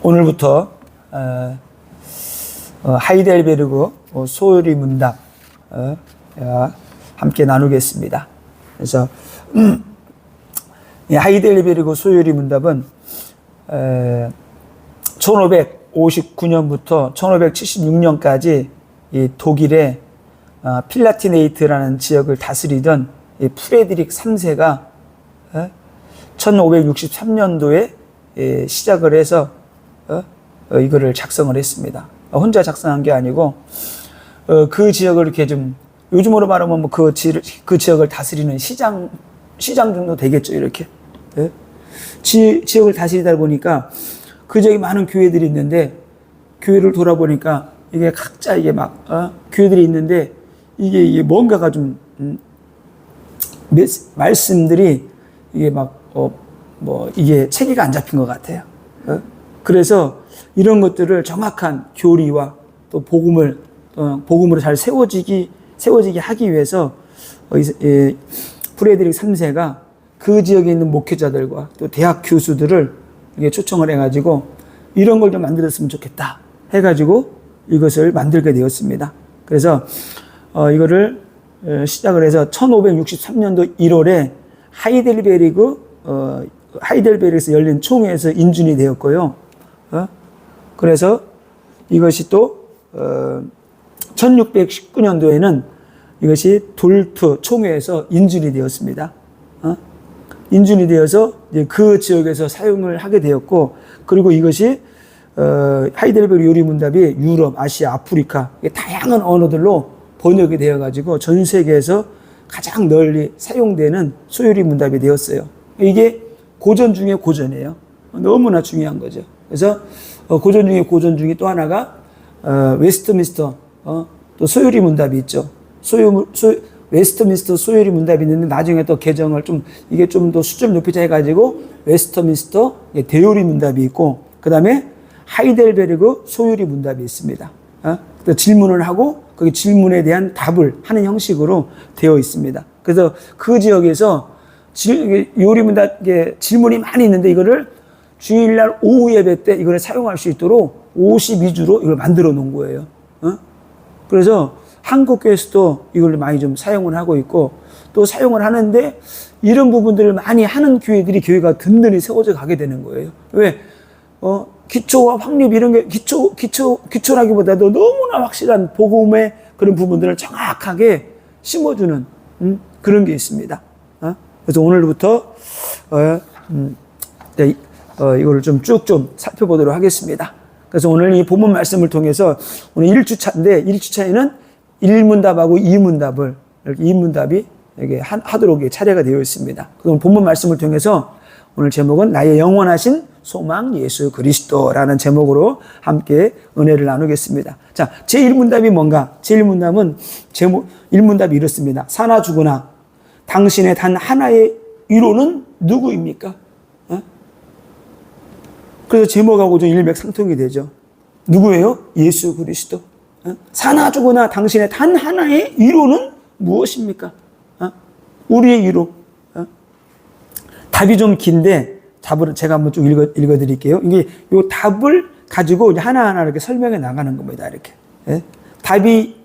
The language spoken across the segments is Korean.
오늘부터 하이델베르그 소요리 문답 함께 나누겠습니다. 그래서 하이델베르그 소요리 문답은 1559년부터 1576년까지 이 독일의 필라티네이트라는 지역을 다스리던 이 프레드릭 3세가 1563년도에 시작을 해서 이거를 작성을 했습니다. 혼자 작성한 게 아니고 그 지역을 이렇게 좀 요즘으로 말하면 뭐 그 지역을 다스리는 시장 정도 되겠죠. 이렇게 지역을 다스리다 보니까 그 지역에 많은 교회들이 있는데 교회를 돌아보니까 이게 각자 이게 막 교회들이 있는데 이게 뭔가가 좀 말씀들이 이게 막 뭐 이게 체계가 안 잡힌 것 같아요. 그래서 이런 것들을 정확한 교리와 또 복음으로 잘 세워지게 하기 위해서 프레드릭 3세가 그 지역에 있는 목회자들과 또 대학 교수들을 초청을 해가지고 이런 걸 좀 만들었으면 좋겠다 해가지고 이것을 만들게 되었습니다. 그래서 이거를 시작을 해서 1563년도 1월에 하이델베르크에서 열린 총회에서 인준이 되었고요. 그래서 이것이 또 1619년도에는 이것이 돌트 총회에서 인준이 되었습니다. 인준이 되어서 이제 그 지역에서 사용을 하게 되었고, 그리고 이것이 하이델베르크 요리문답이 유럽, 아시아, 아프리카 다양한 언어들로 번역이 되어가지고 전 세계에서 가장 널리 사용되는 소요리 문답이 되었어요. 이게 고전 중에 고전이에요. 너무나 중요한 거죠. 그래서 고전 중에 고전 중에 또 하나가 웨스트민스터 또 소요리 문답이 있죠. 웨스트민스터 소요리 문답이 있는데 나중에 또 개정을 이게 좀 더 수준 높이자 해가지고 웨스트민스터 대요리 문답이 있고, 그 다음에 하이델베르그 소요리 문답이 있습니다. 질문을 하고 그 질문에 대한 답을 하는 형식으로 되어 있습니다. 그래서 그 지역에서 요리 문답 질문이 많이 있는데 이거를 주일날 오후 예배 때 이걸 사용할 수 있도록 52주로 이걸 만들어 놓은 거예요. 그래서 한국 교회에서도 이걸 많이 좀 사용을 하고 있고, 또 사용을 하는데 이런 부분들을 많이 하는 교회가 든든히 세워져 가게 되는 거예요. 왜? 기초와 확립 이런 게 기초라기보다도 너무나 확실한 복음의 그런 부분들을 정확하게 심어주는 그런 게 있습니다. 그래서 오늘부터 이거를 좀 쭉 살펴보도록 하겠습니다. 그래서 오늘 이 본문 말씀을 통해서 오늘 1주차인데 1주차에는 1문답하고 2문답을 이렇게 2문답이 이렇게 하도록 차례가 되어 있습니다. 그럼 본문 말씀을 통해서 오늘 제목은 나의 영원하신 소망 예수 그리스도라는 제목으로 함께 은혜를 나누겠습니다. 자, 제1문답이 뭔가? 제1문답은 1문답이 이렇습니다. 사나 죽으나 당신의 단 하나의 위로는 누구입니까? 그래서 제목하고 좀 일맥상통이 되죠. 누구예요? 예수 그리스도. 사나 죽으나 당신의 단 하나의 위로는 무엇입니까? 우리의 위로. 답이 좀 긴데 답을 제가 한번 쭉 읽어드릴게요. 이게 요 답을 가지고 하나하나 이렇게 설명해 나가는 겁니다. 이렇게. 답이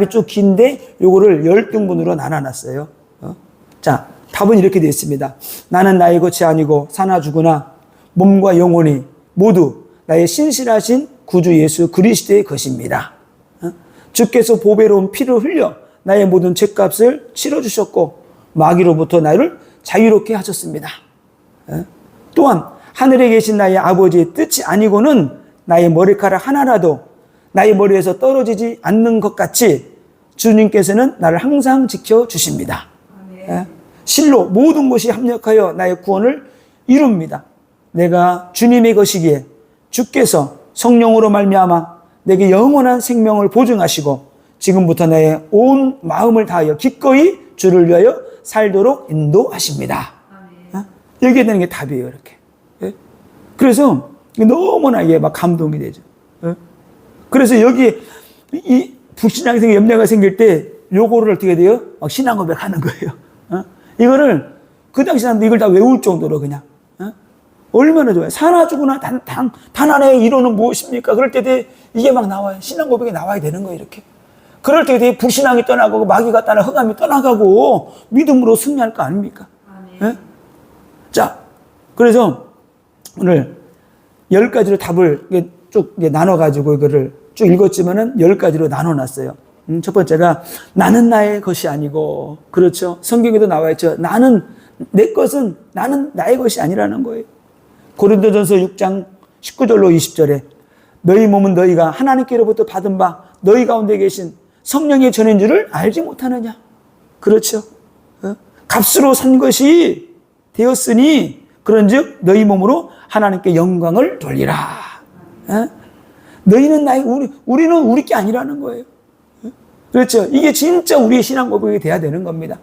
쭉 긴데 요거를 10등분으로 나눠놨어요. 자, 답은 이렇게 되어 있습니다. 나는 나의 것이 아니고 사나 죽으나 몸과 영혼이 모두 나의 신실하신 구주 예수 그리스도의 것입니다. 주께서 보배로운 피를 흘려 나의 모든 죄값을 치러주셨고 마귀로부터 나를 자유롭게 하셨습니다. 또한 하늘에 계신 나의 아버지의 뜻이 아니고는 나의 머리카락 하나라도 나의 머리에서 떨어지지 않는 것 같이 주님께서는 나를 항상 지켜주십니다. 실로 모든 것이 합력하여 나의 구원을 이룹니다. 내가 주님의 것이기에 주께서 성령으로 말미암아 내게 영원한 생명을 보증하시고 지금부터 나의 온 마음을 다하여 기꺼이 주를 위하여 살도록 인도하십니다. 여기에 되는 게 답이에요. 이렇게. 그래서 너무나 이게 막 감동이 되죠. 그래서 여기 이 불신앙의 염려가 생길 때 요거를 어떻게 돼요? 막 신앙 고백하는 거예요. 이거를 그 당시 사람들 이걸 다 외울 정도로 그냥 얼마나 좋아요. 사나 죽으나 단 하나의 이론은 무엇입니까? 그럴 때 이게 막 나와요. 신앙 고백이 나와야 되는 거예요, 이렇게. 그럴 때 불신앙이 떠나가고 마귀가 떠나 흑암이 떠나가고 믿음으로 승리할 거 아닙니까? 네? 자, 그래서 오늘 10가지로 답을 쭉 나눠가지고 이거를 쭉 읽었지만은 10가지로 나눠놨어요. 첫 번째가 나는 나의 것이 아니고, 그렇죠. 성경에도 나와 있죠. 나는 나의 것이 아니라는 거예요. 고린도전서 6장 19절로 20절에 너희 몸은 너희가 하나님께로부터 받은 바 너희 가운데 계신 성령의 전인 줄을 알지 못하느냐. 그렇죠. 값으로 산 것이 되었으니 그런즉 너희 몸으로 하나님께 영광을 돌리라. 너희는 우리는 우리 게 아니라는 거예요. 그렇죠. 이게 진짜 우리의 신앙 고백이 돼야 되는 겁니다.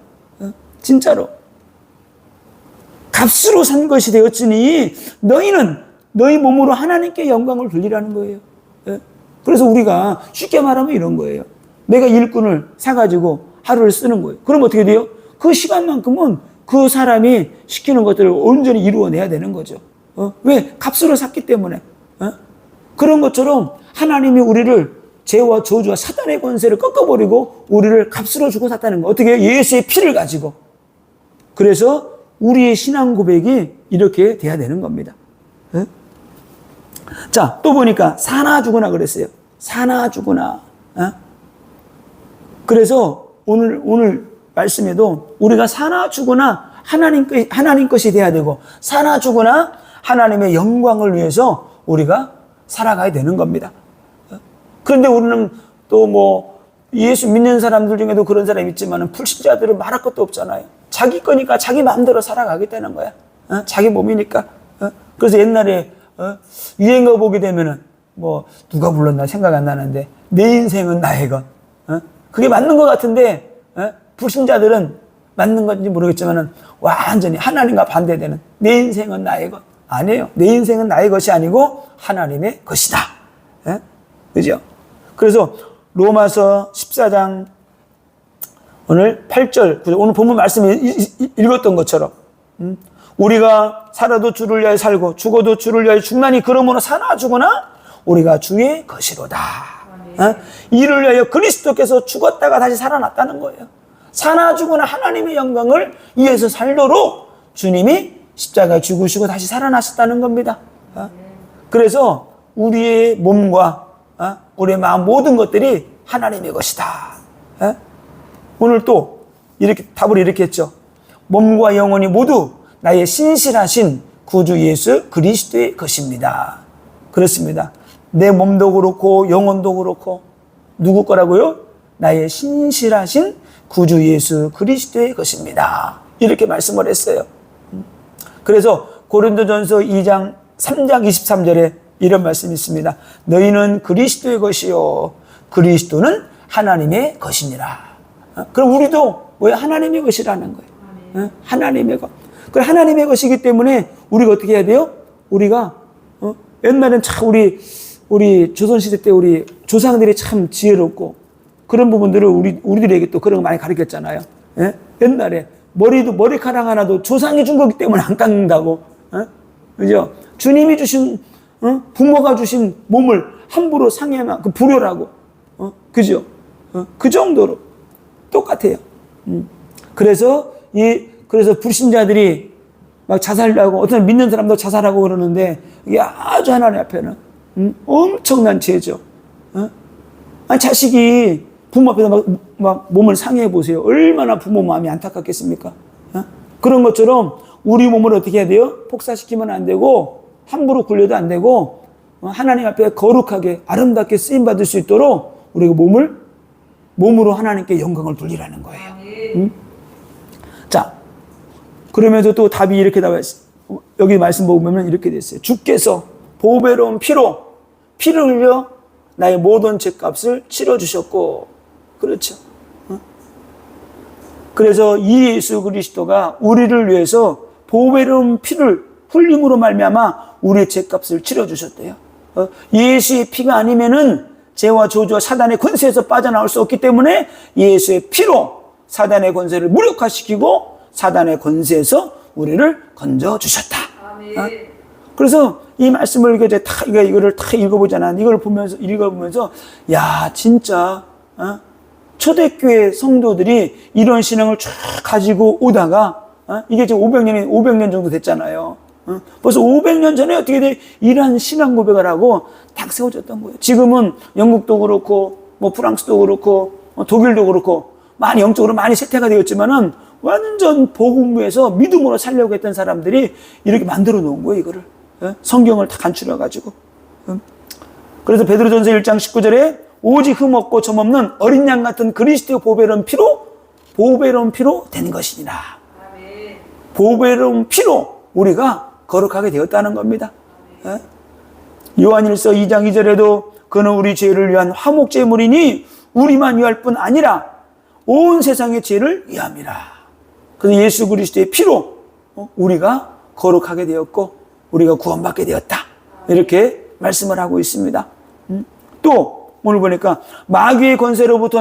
진짜로. 값으로 산 것이 되었으니 너희는 너희 몸으로 하나님께 영광을 돌리라는 거예요. 그래서 우리가 쉽게 말하면 이런 거예요. 내가 일꾼을 사가지고 하루를 쓰는 거예요. 그럼 어떻게 돼요? 그 시간만큼은 그 사람이 시키는 것들을 온전히 이루어내야 되는 거죠. 왜? 값으로 샀기 때문에. 그런 것처럼 하나님이 우리를 죄와 저주와 사단의 권세를 꺾어버리고 우리를 값으로 주고 샀다는 거. 어떻게 해요? 예수의 피를 가지고. 그래서 우리의 신앙 고백이 이렇게 돼야 되는 겁니다. 자, 또 보니까 사나 죽으나 그랬어요. 사나 죽으나. 그래서 오늘 말씀에도 우리가 사나 죽으나 하나님 것이 돼야 되고, 사나 죽으나 하나님의 영광을 위해서 우리가 살아가야 되는 겁니다. 그런데 우리는 또 예수 믿는 사람들 중에도 그런 사람이 있지만 불신자들은 말할 것도 없잖아요. 자기 거니까 자기 마음대로 살아가겠다는 거야. 자기 몸이니까. 그래서 옛날에 유행어 보게 되면은 누가 불렀나 생각 안 나는데 내 인생은 나의 것. 그게 맞는 것 같은데 불신자들은 맞는 건지 모르겠지만은 완전히 하나님과 반대되는 내 인생은 나의 것. 아니에요. 내 인생은 나의 것이 아니고 하나님의 것이다. 그죠? 그래서 로마서 14장 오늘 8절, 오늘 본문 말씀을 읽었던 것처럼 우리가 살아도 주를 위하여 살고 죽어도 주를 위하여 죽나니 그러므로 사나 죽으나 우리가 주의 것이로다. 이를 위하여 그리스도께서 죽었다가 다시 살아났다는 거예요. 사나 죽으나 하나님의 영광을 위해서 살도록 주님이 십자가에 죽으시고 다시 살아나셨다는 겁니다. 그래서 우리의 몸과 우리의 마음 모든 것들이 하나님의 것이다. 오늘 또 이렇게 답을 이렇게 했죠. 몸과 영혼이 모두 나의 신실하신 구주 예수 그리스도의 것입니다. 그렇습니다. 내 몸도 그렇고 영혼도 그렇고 누구 거라고요? 나의 신실하신 구주 예수 그리스도의 것입니다. 이렇게 말씀을 했어요. 그래서 고린도전서 3장 23절에 이런 말씀이 있습니다. 너희는 그리스도의 것이요 그리스도는 하나님의 것이니라. 그럼 우리도 왜 하나님의 것이라는 거예요. 하나님의 것. 그 하나님의 것이기 때문에 우리가 어떻게 해야 돼요? 우리가 옛날엔 참 우리 조선시대 때 우리 조상들이 참 지혜롭고 그런 부분들을 우리들에게 또 그런 거 많이 가르쳤잖아요. 옛날에 머리카락 하나도 조상이 준 거기 때문에 안 깎는다고. 그죠? 주님이 주신 부모가 주신 몸을 함부로 상해하면 그 불효라고. 그죠? 그 정도로 똑같아요. 그래서 불신자들이 막 자살하고 어떤 믿는 사람도 자살하고 그러는데 이게 아주 하나님 앞에는 엄청난 죄죠. 아니 자식이 부모 앞에서 막 몸을 상해해 보세요. 얼마나 부모 마음이 안타깝겠습니까? 그런 것처럼 우리 몸을 어떻게 해야 돼요? 폭사시키면 안 되고 함부로 굴려도 안 되고 하나님 앞에 거룩하게 아름답게 쓰임받을 수 있도록 우리가 몸으로 하나님께 영광을 돌리라는 거예요. 자, 그러면서 또 답이 이렇게 나와 있어요. 여기 말씀 보면 이렇게 됐어요. 주께서 보배로운 피를 흘려 나의 모든 죄값을 치러주셨고, 그렇죠. 그래서 이 예수 그리스도가 우리를 위해서 보배로운 피를 흘림으로 말미암아 우리의 죄값을 치러주셨대요. 예수의 피가 아니면은 죄와 저주와 사단의 권세에서 빠져나올 수 없기 때문에 예수의 피로 사단의 권세를 무력화시키고 사단의 권세에서 우리를 건져주셨다. 그래서 이 말씀을 이제 이거를 다 읽어보잖아. 이걸 읽어보면서, 야, 진짜, 초대교회 성도들이 이런 신앙을 쫙 가지고 오다가, 이게 지금 500년 정도 됐잖아요. 벌써 500년 전에 어떻게 돼? 이러한 신앙 고백을 하고 딱 세워졌던 거예요. 지금은 영국도 그렇고, 뭐 프랑스도 그렇고, 독일도 그렇고, 많이 영적으로 많이 세태가 되었지만은 완전 복음에서 믿음으로 살려고 했던 사람들이 이렇게 만들어 놓은 거예요, 이거를. 성경을 다 간추려 가지고. 그래서 베드로전서 1장 19절에 오직 흠 없고 점 없는 어린 양 같은 그리스도의 보배로운 피로 된 것이니라. 보배로운 피로 우리가 거룩하게 되었다는 겁니다. 요한일서 2장 2절에도 그는 우리 죄를 위한 화목제물이니 우리만 위할 뿐 아니라 온 세상의 죄를 위함이라. 그래서 예수 그리스도의 피로 우리가 거룩하게 되었고 우리가 구원받게 되었다. 이렇게 말씀을 하고 있습니다. 또 오늘 보니까 마귀의 권세로부터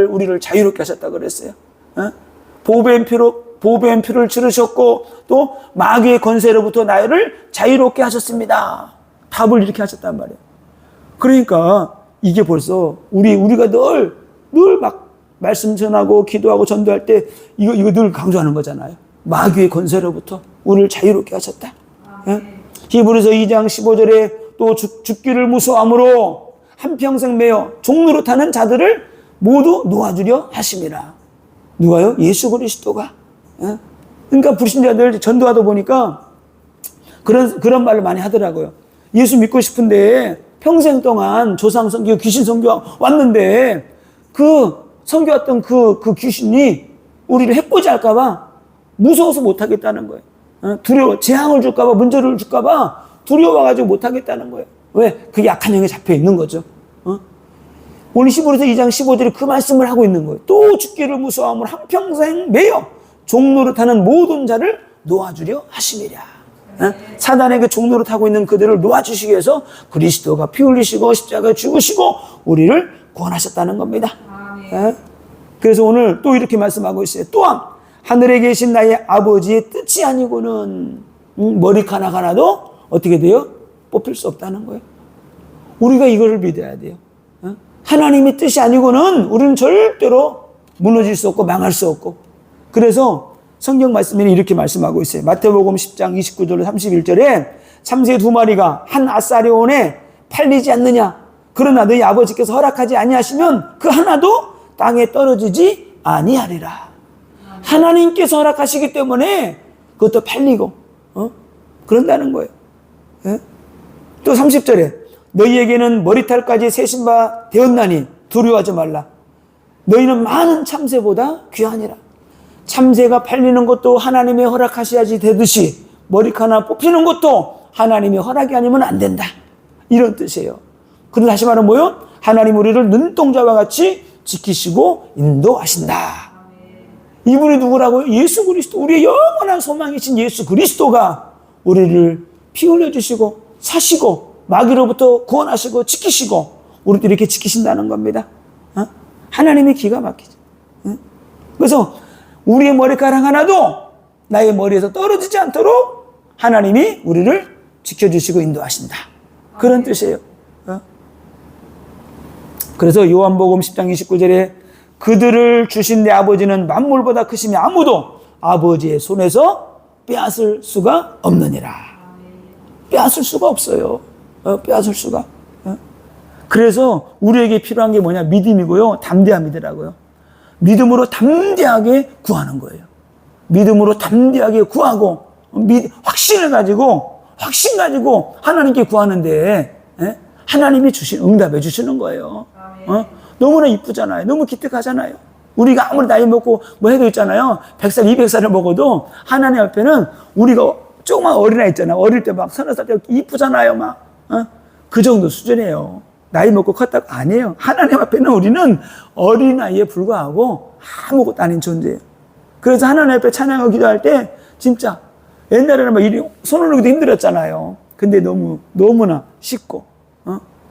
우리를 자유롭게 하셨다 그랬어요. 보배의 피를 치르셨고 또 마귀의 권세로부터 나를 자유롭게 하셨습니다. 답을 이렇게 하셨단 말이에요. 그러니까 이게 벌써 우리가 늘 막 말씀 전하고 기도하고 전도할 때 이거 늘 강조하는 거잖아요. 마귀의 권세로부터 우리를 자유롭게 하셨다. 히브리서 2장 15절에 또 죽기를 무서워함으로 한평생 매여 종로로 타는 자들을 모두 놓아주려 하심이라. 누가요? 예수 그리스도가. 그러니까 불신자들 전도하다 보니까 그런 말을 많이 하더라고요. 예수 믿고 싶은데 평생 동안 조상 선교, 귀신 선교 왔는데 그 선교했던 그 귀신이 우리를 해코지 할까봐 무서워서 못하겠다는 거예요. 두려워, 재앙을 줄까봐, 문제를 줄까봐 두려워가지고 못하겠다는 거예요. 왜? 그 약한 영에 잡혀 있는 거죠. 오늘 히브리서 2장 15절에 그 말씀을 하고 있는 거예요. 또 죽기를 무서워함으로 한평생 매여 종로를 타는 모든 자를 놓아주려 하심이랴. 사단에게 종로를 타고 있는 그들을 놓아주시기 위해서 그리스도가 피 흘리시고 십자가에 죽으시고 우리를 구원하셨다는 겁니다. 그래서 오늘 또 이렇게 말씀하고 있어요. 또한 하늘에 계신 나의 아버지의 뜻이 아니고는 머리카락 하나도 어떻게 돼요? 뽑힐 수 없다는 거예요. 우리가 이거를 믿어야 돼요. 하나님의 뜻이 아니고는 우리는 절대로 무너질 수 없고 망할 수 없고. 그래서 성경 말씀에는 이렇게 말씀하고 있어요. 마태복음 10장 29절 31절에 참새 2마리가 한 아사리온에 팔리지 않느냐. 그러나 너희 아버지께서 허락하지 아니하시면 그 하나도 땅에 떨어지지 아니하리라. 하나님께서 허락하시기 때문에 그것도 팔리고 그런다는 거예요. 또 30절에 너희에게는 머리털까지 세신 바 되었나니 두려워하지 말라. 너희는 많은 참새보다 귀하니라. 참새가 팔리는 것도 하나님의 허락하셔야지 되듯이 머리카락 하나 뽑히는 것도 하나님의 허락이 아니면 안 된다. 이런 뜻이에요. 그런데 다시 말하면 뭐요? 하나님 우리를 눈동자와 같이 지키시고 인도하신다. 이분이 누구라고요? 예수 그리스도. 우리의 영원한 소망이신 예수 그리스도가 우리를 피 흘려주시고 사시고 마귀로부터 구원하시고 지키시고 우리도 이렇게 지키신다는 겁니다. 하나님의 기가 막히죠. 그래서 우리의 머리카락 하나도 나의 머리에서 떨어지지 않도록 하나님이 우리를 지켜주시고 인도하신다. 그런 뜻이에요. 그래서 요한복음 10장 29절에 그들을 주신 내 아버지는 만물보다 크시며 아무도 아버지의 손에서 빼앗을 수가 없느니라. 빼앗을 수가 없어요. 빼앗을 수가. 그래서 우리에게 필요한 게 뭐냐? 믿음이고요. 담대함이더라고요. 믿음으로 담대하게 구하는 거예요. 믿음으로 담대하게 구하고 확신 가지고 하나님께 구하는데 하나님이 응답해 주시는 거예요. 너무나 이쁘잖아요. 너무 기특하잖아요. 우리가 아무리 나이 먹고 뭐 해도 있잖아요. 100살, 200살을 먹어도 하나님 앞에는 우리가 조그만 어린아이 있잖아요. 어릴 때 막 30살 때 이쁘잖아요. 막. 그 정도 수준이에요. 나이 먹고 컸다고 아니에요. 하나님 앞에는 우리는 어린아이에 불과하고 아무것도 아닌 존재예요. 그래서 하나님 앞에 찬양하고 기도할 때 진짜 옛날에는 막 손 올리기도 힘들었잖아요. 근데 너무나 쉽고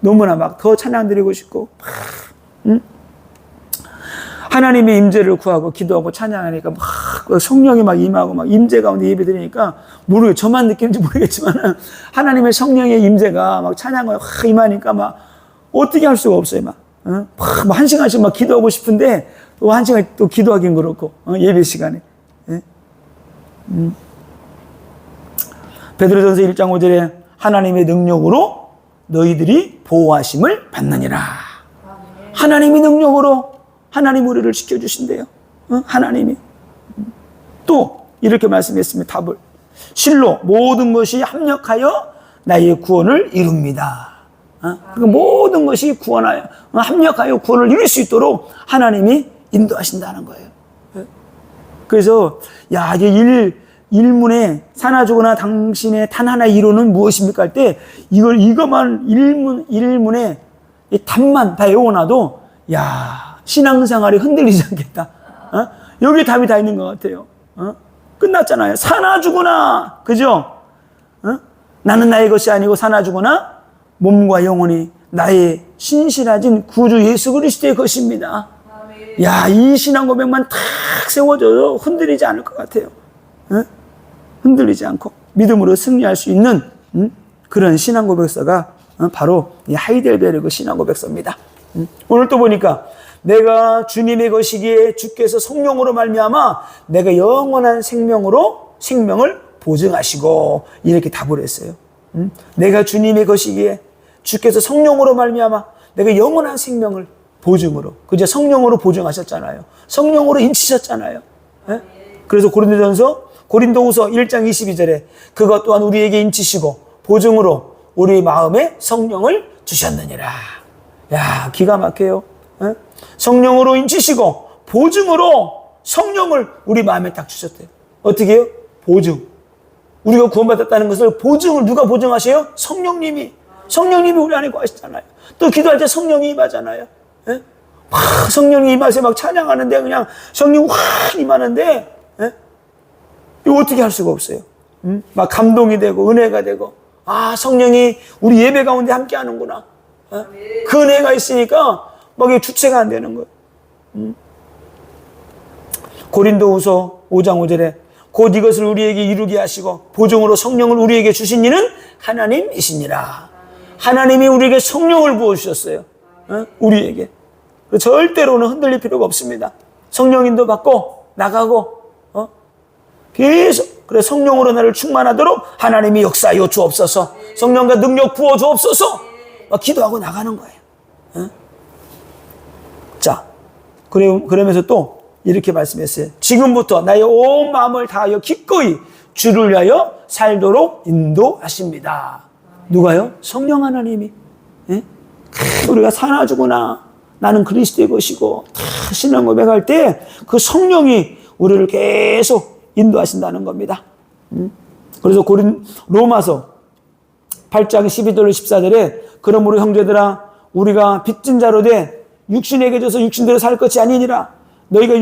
너무나 막 더 찬양 드리고 싶고 하나님의 임재를 구하고 기도하고 찬양하니까 막 성령이 막 임하고 막 임재 가운데 예배 드리니까 저만 느끼는지 모르겠지만 하나님의 성령의 임재가 막 찬양을 확 임하니까 막 어떻게 할 수가 없어요. 막 한 시간씩 막 기도하고 싶은데 또 한 시간 또 기도하긴 그렇고 예배 시간에. 예? 베드로전서 1장 5절에 하나님의 능력으로 너희들이 보호하심을 받느니라. 하나님의 능력으로 하나님 우리를 지켜주신대요. 하나님이. 또 이렇게 말씀했습니다. 답을. 실로 모든 것이 합력하여 나의 구원을 이룹니다. 그러니까 모든 것이 합력하여 구원을 이룰 수 있도록 하나님이 인도하신다는 거예요. 그래서 이게 일문에 사나 죽으나 당신의 단 하나의 이론은 무엇입니까? 할 때 이것만 일문에 이 답만 다 외워놔도 신앙생활이 흔들리지 않겠다. 여기 답이 다 있는 것 같아요. 끝났잖아요. 사나 죽으나, 그죠? 나는 나의 것이 아니고 사나 죽으나 몸과 영혼이 나의 신실하신 구주 예수 그리스도의 것입니다. 이 신앙 고백만 탁 세워져도 흔들리지 않을 것 같아요. 흔들리지 않고 믿음으로 승리할 수 있는 그런 신앙 고백서가 바로 이 하이델베르그 신앙 고백서입니다. 오늘 또 보니까 내가 주님의 것이기에 주께서 성령으로 말미암아 내가 영원한 생명을 보증하시고 이렇게 답을 했어요. 내가 주님의 것이기에 주께서 성령으로 말미암아 내가 영원한 생명을 보증으로, 그저 성령으로 보증하셨잖아요. 성령으로 인치셨잖아요. 예? 그래서 고린도후서 1장 22절에 그것 또한 우리에게 인치시고 보증으로 우리 마음에 성령을 주셨느니라. 기가 막혀요. 예? 성령으로 인치시고 보증으로 성령을 우리 마음에 딱 주셨대요. 어떻게 해요? 보증. 우리가 구원받았다는 것을 보증을 누가 보증하세요? 성령님이 우리 안에 거하시잖아요. 또 기도할 때 성령이 임하잖아요. 예? 성령이 임하세요. 막 찬양하는데 그냥 성령이 확 임하는데 이거 어떻게 할 수가 없어요. 막 감동이 되고 은혜가 되고 성령이 우리 예배 가운데 함께 하는구나. 그 은혜가 있으니까 막 이게 주체가 안 되는 거예요. 고린도후서 5장 5절에 곧 이것을 우리에게 이루게 하시고 보증으로 성령을 우리에게 주신 이는 하나님이시니라. 하나님이 우리에게 성령을 부어주셨어요. 우리에게. 절대로는 흔들릴 필요가 없습니다. 성령 인도 받고 나가고 계속 그래 성령으로 나를 충만하도록 하나님이 역사하여 주옵소서. 성령과 능력 부어 주옵소서. 막 기도하고 나가는 거예요. 자, 그러면서 또 이렇게 말씀했어요. 지금부터 나의 온 마음을 다하여 기꺼이 주를 위하여 살도록 인도하십니다. 누가요? 성령 하나님이. 예? 우리가 사나 죽으나 나는 그리스도의 것이고 신앙 고백할 때 그 성령이 우리를 계속 인도하신다는 겁니다. 그래서 로마서 8장 12절로 14절에 그러므로 형제들아 우리가 빚진 자로 돼 육신에게 져서 육신대로 살 것이 아니니라. 너희가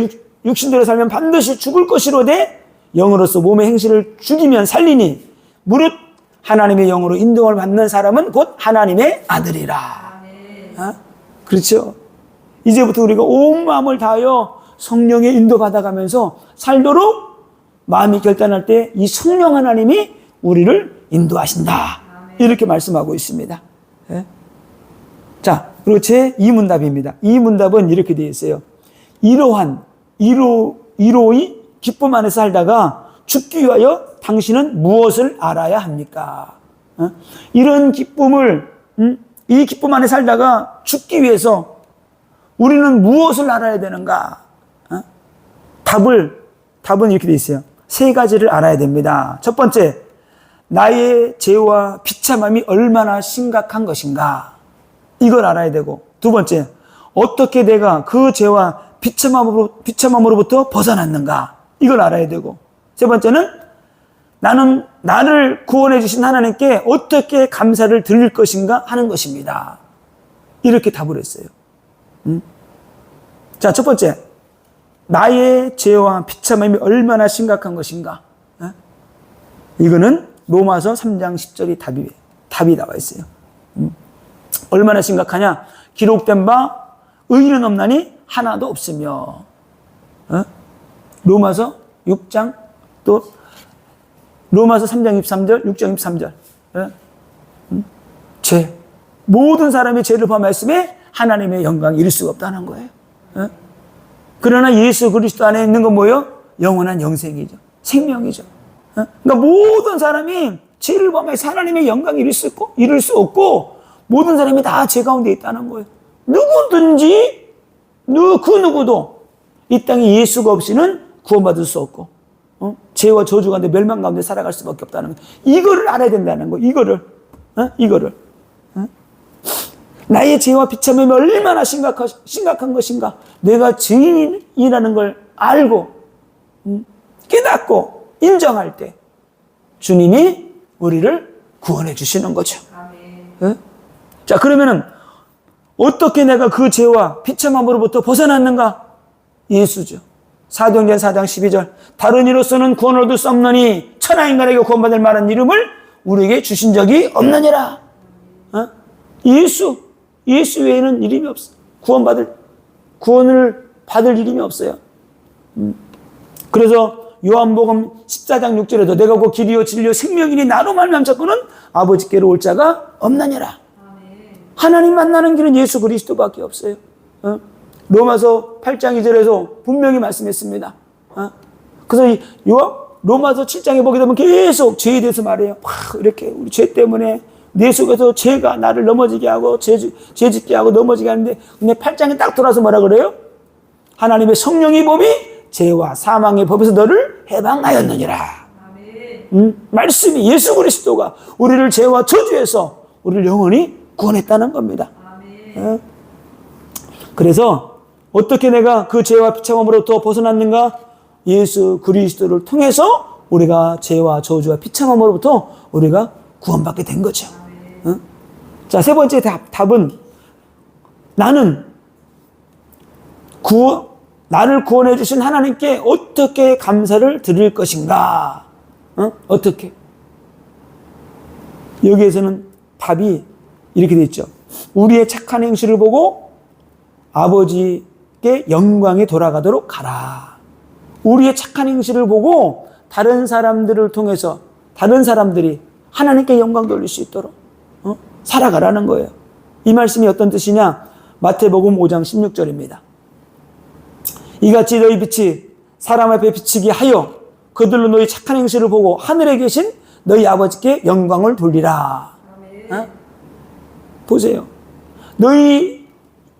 육신대로 살면 반드시 죽을 것이로되 영으로서 몸의 행실을 죽이면 살리니 무릇 하나님의 영으로 인도를 받는 사람은 곧 하나님의 아들이라. 그렇죠? 이제부터 우리가 온 마음을 다하여 성령의 인도 받아가면서 살도록 마음이 결단할 때 이 성령 하나님이 우리를 인도하신다. 이렇게 말씀하고 있습니다. 예? 자, 그리고 제 2문답입니다. 이 문답은 이렇게 되어 있어요. 이로이 기쁨 안에서 살다가 죽기 위하여 당신은 무엇을 알아야 합니까? 이런 기쁨을, 이 기쁨 안에 살다가 죽기 위해서 우리는 무엇을 알아야 되는가? 답은 이렇게 되어 있어요. 세 가지를 알아야 됩니다. 첫 번째, 나의 죄와 비참함이 얼마나 심각한 것인가? 이걸 알아야 되고, 두 번째, 어떻게 내가 그 죄와 비참함으로부터 벗어났는가? 이걸 알아야 되고, 세 번째는 나는 나를 구원해 주신 하나님께 어떻게 감사를 드릴 것인가 하는 것입니다. 이렇게 답을 했어요. 자, 첫 번째, 나의 죄와 비참함이 얼마나 심각한 것인가? 이거는 로마서 3장 10절이 답이 나와 있어요. 얼마나 심각하냐? 기록된 바 의인은 없나니 하나도 없으며. 로마서 6장, 또 로마서 3장 23절, 6장 23절. 예? 죄. 모든 사람이 죄를 포함했음에 하나님의 영광이 이룰 수가 없다는 거예요. 예? 그러나 예수 그리스도 안에 있는 건 뭐예요? 영원한 영생이죠. 생명이죠. 예? 그러니까 모든 사람이 죄를 포함해서 하나님의 영광이 이룰 수 없고 모든 사람이 다 죄 가운데 있다는 거예요. 누구든지 그 누구도 이 땅에 예수가 없이는 구원받을 수 없고 죄와 저주 가운데 멸망 가운데 살아갈 수밖에 없다는 거예요. 이거를 알아야 된다는 거예요. 이거를 나의 죄와 비참함이 얼마나 심각한 것인가. 내가 죄인이라는 걸 알고 깨닫고 인정할 때 주님이 우리를 구원해 주시는 거죠. 네? 자, 그러면은 어떻게 내가 그 죄와 비참함으로부터 벗어났는가? 예수죠. 사도행전 4장 12절. 다른 이로서는 구원을 얻을 수 없느니 천하 인간에게 구원받을 만한 이름을 우리에게 주신 적이 없느니라. 예수 외에는 이름이 없어. 구원을 받을 이름이 없어요. 그래서 요한복음 14장 6절에도 내가 곧 길이요 진리요 생명이니 나로 말미암아 자꾸는 아버지께로 올 자가 없느니라. 하나님 만나는 길은 예수 그리스도밖에 없어요. 로마서 8장 2절에서 분명히 말씀했습니다. 그래서 로마서 7장에 보게 되면 계속 죄에 대해서 말해요. 이렇게 우리 죄 때문에 내 속에서 죄가 나를 넘어지게 하고 죄 짓게 하고 넘어지게 하는데 근데 8장에 딱 돌아서 뭐라 그래요? 하나님의 성령의 법이 죄와 사망의 법에서 너를 해방하였느니라. 말씀이 예수 그리스도가 우리를 죄와 저주에서 우리를 영원히 구원했다는 겁니다. 그래서 어떻게 내가 그 죄와 비참함으로부터 벗어났는가? 예수 그리스도를 통해서 우리가 죄와 저주와 비참함으로부터 우리가 구원받게 된 거죠. 자, 세 번째 답은 나는 나를 구원해 주신 하나님께 어떻게 감사를 드릴 것인가? 어떻게? 여기에서는 답이 이렇게 돼 있죠. 우리의 착한 행실을 보고 아버지께 영광이 돌아가도록 가라. 우리의 착한 행실을 보고 다른 사람들을 통해서 다른 사람들이 하나님께 영광 돌릴 수 있도록 살아가라는 거예요. 이 말씀이 어떤 뜻이냐? 마태복음 5장 16절입니다. 이같이 너희 빛이 사람 앞에 비치게 하여 그들로 너희 착한 행실을 보고 하늘에 계신 너희 아버지께 영광을 돌리라. 보세요. 너희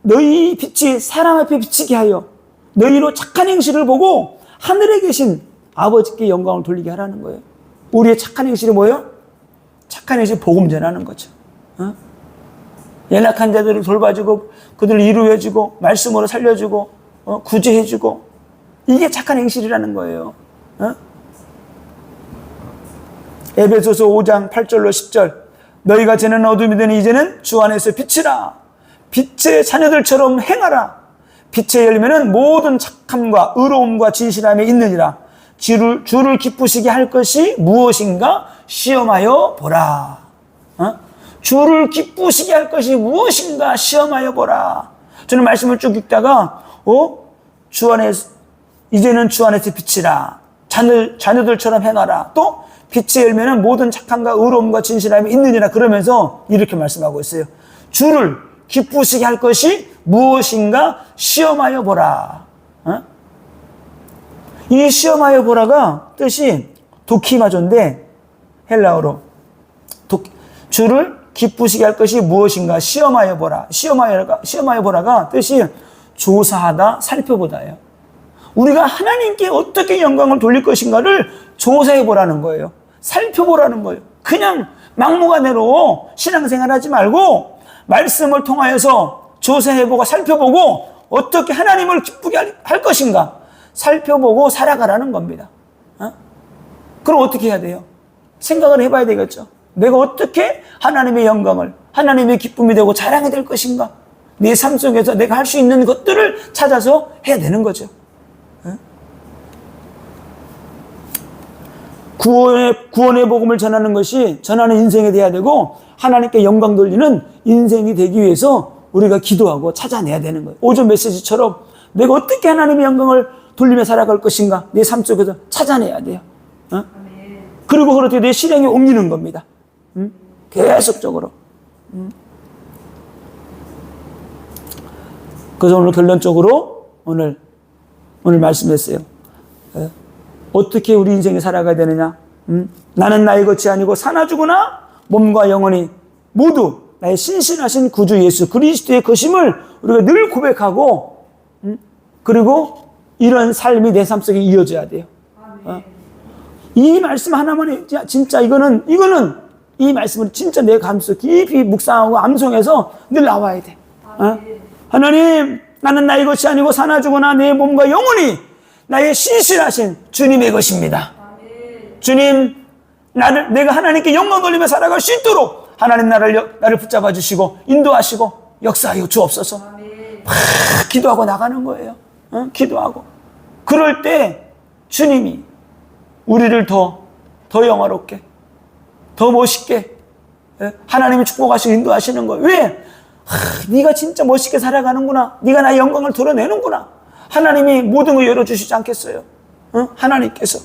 빛이 사람 앞에 비치게 하여 너희로 착한 행실을 보고 하늘에 계신 아버지께 영광을 돌리게 하라는 거예요. 우리의 착한 행실이 뭐예요? 착한 행실 복음 전하는 거죠. 연약한 자들을 돌봐주고 그들을 위로해주고 말씀으로 살려주고 구제해주고 이게 착한 행실이라는 거예요. 에베소서 5장 8절로 10절 너희가 전에는 어둠이 되니 이제는 주 안에서 빛이라. 빛의 자녀들처럼 행하라. 빛의 열매는 모든 착함과 의로움과 진실함에 있느니라. 주를 기쁘시게 할 것이 무엇인가 시험하여 보라. 주를 기쁘시게 할 것이 무엇인가 시험하여 보라. 저는 말씀을 쭉 읽다가 주 안에서 이제는 주 안에서 빛이라. 자녀들처럼 행하라. 또 빛의 열매는 모든 착함과 의로움과 진실함이 있느니라. 그러면서 이렇게 말씀하고 있어요. 주를 기쁘시게 할 것이 무엇인가 시험하여 보라. 이 시험하여 보라가 뜻이 도키마조인데 헬라어로 주를 기쁘시게 할 것이 무엇인가 시험하여 보라. 시험하여 보라가 뜻이 조사하다, 살펴보다예요. 우리가 하나님께 어떻게 영광을 돌릴 것인가를 조사해 보라는 거예요. 살펴보라는 거예요. 그냥 막무가내로 신앙생활 하지 말고 말씀을 통하여서 조사해보고 살펴보고 어떻게 하나님을 기쁘게 할 것인가 살펴보고 살아가라는 겁니다. 그럼 어떻게 해야 돼요? 생각을 해봐야 되겠죠. 내가 어떻게 하나님의 영광을, 하나님의 기쁨이 되고 자랑이 될 것인가? 내 삶 속에서 내가 할 수 있는 것들을 찾아서 해야 되는 거죠. 구원의 복음을 전하는 것이 전하는 인생이 돼야 되고 하나님께 영광 돌리는 인생이 되기 위해서 우리가 기도하고 찾아내야 되는 거예요. 오전 메시지처럼 내가 어떻게 하나님의 영광을 돌리며 살아갈 것인가? 내 삶 속에서 찾아내야 돼요. 그리고 그렇게 내 실행에 옮기는 겁니다. 계속적으로. 그래서 오늘 결론적으로 오늘 말씀했어요. 어떻게 우리 인생에 살아가야 되느냐? 나는 나의 것이 아니고 사나 죽으나 몸과 영혼이 모두 나의 신실하신 구주 예수 그리스도의 것임을 우리가 늘 고백하고, 그리고 이런 삶이 내 삶 속에 이어져야 돼요. 이 말씀 하나만, 진짜 이거는 이 말씀을 진짜 내 감수 깊이 묵상하고 암송해서 늘 나와야 돼. 하나님, 나는 나의 것이 아니고 사나 죽으나 내 몸과 영혼이 나의 신실하신 주님의 것입니다. 주님, 내가 하나님께 영광 돌리며 살아갈 수 있도록 하나님 나를 붙잡아 주시고 인도하시고 역사하여 주옵소서. 막 기도하고 나가는 거예요. 기도하고. 그럴 때 주님이 우리를 더 영화롭게, 더 멋있게 하나님이 축복하시고 인도하시는 거예요. 왜? 네가 진짜 멋있게 살아가는구나. 네가 나의 영광을 드러내는구나. 하나님이 모든 걸 열어주시지 않겠어요? 하나님께서.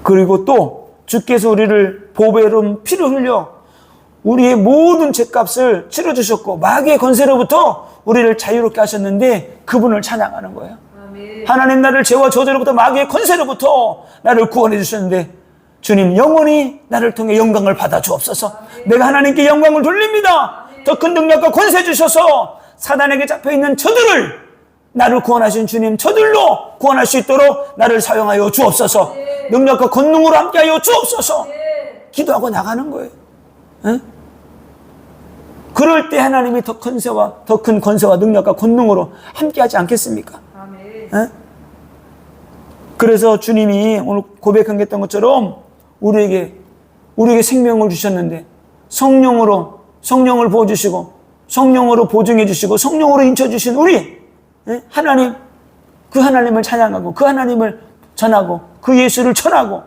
그리고 또 주께서 우리를 보배로운 피를 흘려 우리의 모든 죄값을 치러주셨고 마귀의 권세로부터 우리를 자유롭게 하셨는데 그분을 찬양하는 거예요. 아멘. 하나님, 나를 죄와 저주로부터 마귀의 권세로부터 나를 구원해 주셨는데 주님, 영원히 나를 통해 영광을 받아 주옵소서. 아멘. 내가 하나님께 영광을 돌립니다. 더 큰 능력과 권세 주셔서 사단에게 잡혀있는 저들을, 나를 구원하신 주님 저들로 구원할 수 있도록 나를 사용하여 주옵소서. 네. 능력과 권능으로 함께하여 주옵소서. 네. 기도하고 나가는 거예요. 에? 그럴 때 하나님이 더 큰 권세와 능력과 권능으로 함께하지 않겠습니까? 에? 그래서 주님이 오늘 고백했던 것처럼 우리에게 생명을 주셨는데 성령을 부어주시고 성령으로 보증해 주시고 성령으로 인쳐주신 우리 하나님, 그 하나님을 찬양하고 그 하나님을 전하고 그 예수를 전하고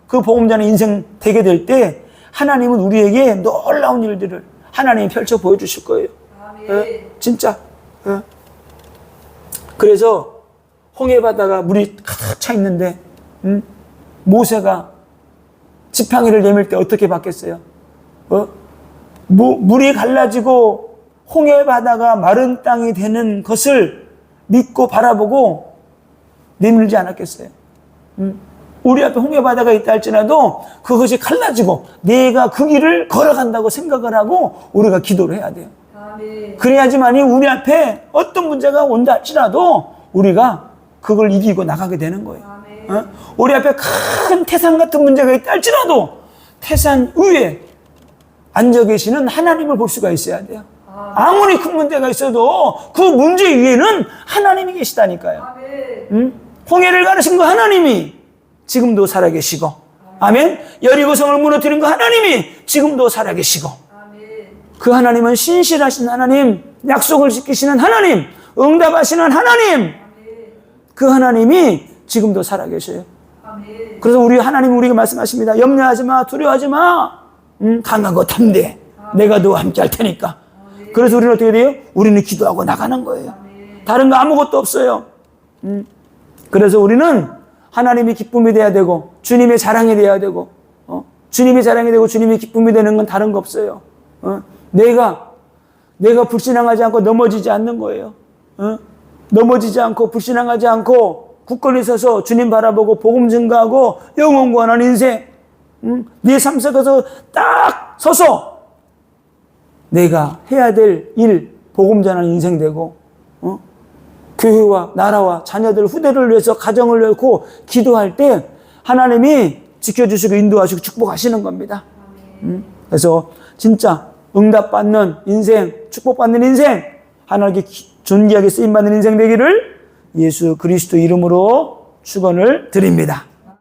그 복음자는 인생 되게 될 때 하나님은 우리에게 놀라운 일들을 하나님이 펼쳐 보여주실 거예요. 진짜. 그래서 홍해바다가 물이 가득 차 있는데 모세가 지팡이를 내밀 때 어떻게 받겠어요? 물이 갈라지고 홍해바다가 마른 땅이 되는 것을 믿고 바라보고 내밀지 않았겠어요? 우리 앞에 홍해바다가 있다 할지라도 그것이 갈라지고 내가 그 길을 걸어간다고 생각을 하고 우리가 기도를 해야 돼요. 그래야지만이 우리 앞에 어떤 문제가 온다 할지라도 우리가 그걸 이기고 나가게 되는 거예요. 우리 앞에 큰 태산 같은 문제가 있다 할지라도 태산 위에 앉아 계시는 하나님을 볼 수가 있어야 돼요. 아무리 큰 문제가 있어도 그 문제 위에는 하나님이 계시다니까요. 홍해를 가르신 거 하나님이 지금도 살아계시고, 아멘. 여리고성을 무너뜨린 거 하나님이 지금도 살아계시고, 그 하나님은 신실하신 하나님, 약속을 지키시는 하나님, 응답하시는 하나님, 그 하나님이 지금도 살아계셔요. 그래서 우리가 말씀하십니다. 염려하지 마, 두려워하지 마, 강하고 담대, 내가 너와 함께 할 테니까. 그래서 우리는 어떻게 돼요? 우리는 기도하고 나가는 거예요. 다른 거 아무것도 없어요. 그래서 우리는 하나님이 기쁨이 돼야 되고 주님의 자랑이 돼야 되고 주님의 자랑이 되고 주님의 기쁨이 되는 건 다른 거 없어요. 내가 불신앙하지 않고 넘어지지 않는 거예요. 넘어지지 않고 불신앙하지 않고 굳건히 서서 주님 바라보고 복음 증거하고 영혼 구원하는 인생, 내 삶 속에서 딱 서서 내가 해야 될 일, 복음 전하는 인생 되고 교회와 나라와 자녀들 후대를 위해서 가정을 놓고 기도할 때 하나님이 지켜주시고 인도하시고 축복하시는 겁니다. 그래서 진짜 응답받는 인생, 축복받는 인생, 하나님께 존귀하게 쓰임받는 인생 되기를 예수 그리스도 이름으로 축원을 드립니다.